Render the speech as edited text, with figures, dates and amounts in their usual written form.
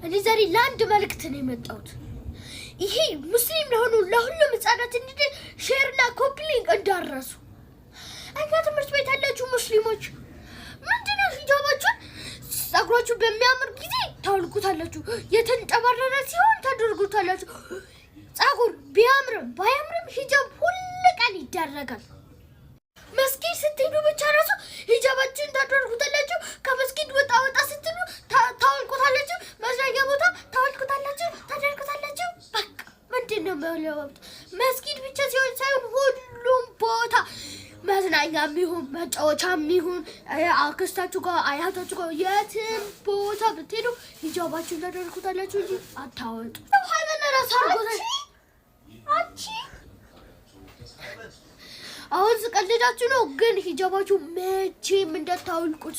እኔ ዛሬ ለአንድ መልእክት ነው የመጣሁት። ይሄ ሙስሊም ለሆኑ ለሁሉም ህጻናት እንደ ሼርና ኮፒ ሊንክ እንዳረሱ። እኛ ትምህርት ቤት ያላችሁ ሙስሊሞች ምንድነው ሂጃባችሁን ጸጉራችሁ በሚያምር ጊዜ ታውልቁታላችሁ፣ የተንጠባረረ ሲሆን ታደርጉታላችሁ። ጸጉር ቢያምርም ባያምርም ሂጃብ ሁሉ ቀን ይደረጋል። መስጊድ ስትሄዱ ብቻ ራሱ ሂጃባችሁን ታደርጉታላችሁ። ከመስጊድ ወጣ ስትሉ ታውልቁታላችሁ። መዝናኛ ቦታ ታውልቁታላችሁ፣ ታደርጉታላችሁ። በቃ ምንድነው ማለት መስጊድ ብቻ ሲሆን ሳይሆን ሁሉም ቦታ መዝናኛም ይሁን መጫወቻም ይሁን አክስታችሁ ጋር አያታችሁ ጋር የትም ቦታ ብትሄዱ ሂጃባችሁን ታደርጉታላችሁ እንጂ አታወጡ። አሁን ስቀልዳችሁ ነው፣ ግን ሂጃባችሁ መቼም እንዳታውልቁት።